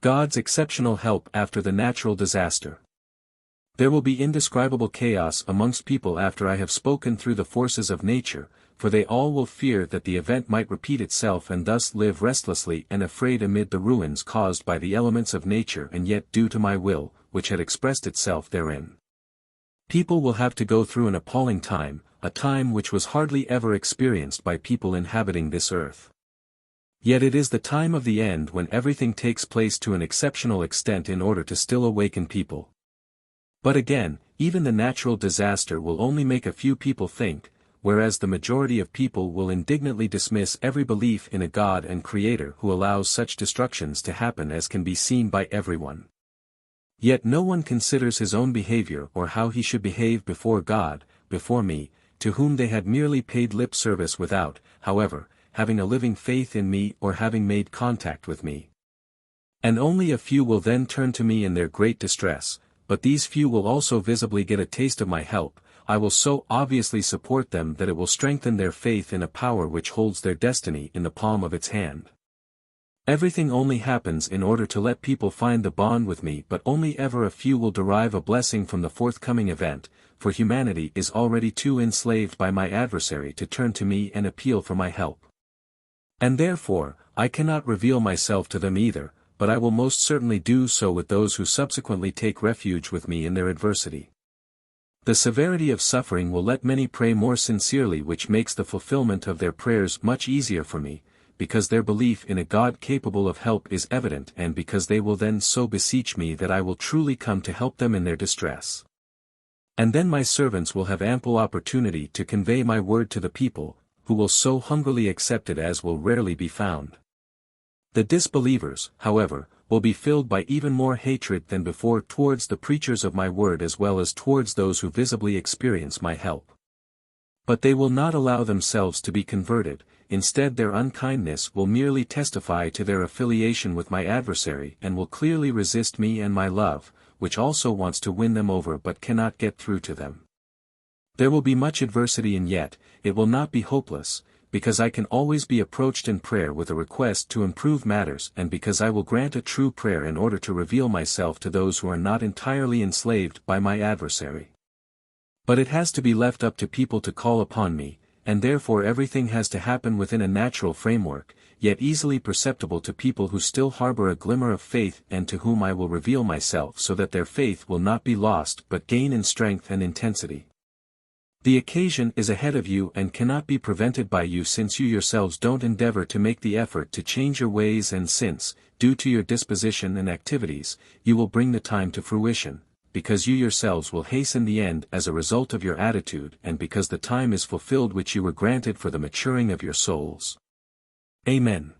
God's exceptional help after the natural disaster. There will be indescribable chaos amongst people after I have spoken through the forces of nature, for they all will fear that the event might repeat itself and thus live restlessly and afraid amid the ruins caused by the elements of nature and yet due to my will, which had expressed itself therein. People will have to go through an appalling time, a time which was hardly ever experienced by people inhabiting this earth. Yet it is the time of the end when everything takes place to an exceptional extent in order to still awaken people. But again, even the natural disaster will only make a few people think, whereas the majority of people will indignantly dismiss every belief in a God and Creator who allows such destructions to happen, as can be seen by everyone. Yet no one considers his own behavior or how he should behave before God, before me, to whom they had merely paid lip service without, however, having a living faith in me or having made contact with me. And only a few will then turn to me in their great distress, but these few will also visibly get a taste of my help. I will so obviously support them that it will strengthen their faith in a power which holds their destiny in the palm of its hand. Everything only happens in order to let people find the bond with me, but only ever a few will derive a blessing from the forthcoming event, for humanity is already too enslaved by my adversary to turn to me and appeal for my help. And therefore, I cannot reveal myself to them either, but I will most certainly do so with those who subsequently take refuge with me in their adversity. The severity of suffering will let many pray more sincerely, which makes the fulfillment of their prayers much easier for me, because their belief in a God capable of help is evident, and because they will then so beseech me that I will truly come to help them in their distress. And then my servants will have ample opportunity to convey my word to the people, who will so hungrily accept it as will rarely be found. The disbelievers, however, will be filled by even more hatred than before towards the preachers of my word as well as towards those who visibly experience my help. But they will not allow themselves to be converted, instead their unkindness will merely testify to their affiliation with my adversary and will clearly resist me and my love, which also wants to win them over but cannot get through to them. There will be much adversity, and yet, it will not be hopeless, because I can always be approached in prayer with a request to improve matters, and because I will grant a true prayer in order to reveal myself to those who are not entirely enslaved by my adversary. But it has to be left up to people to call upon me, and therefore everything has to happen within a natural framework, yet easily perceptible to people who still harbor a glimmer of faith and to whom I will reveal myself so that their faith will not be lost but gain in strength and intensity. The occasion is ahead of you and cannot be prevented by you, since you yourselves don't endeavor to make the effort to change your ways, and since, due to your disposition and activities, you will bring the time to fruition, because you yourselves will hasten the end as a result of your attitude, and because the time is fulfilled which you were granted for the maturing of your souls. Amen.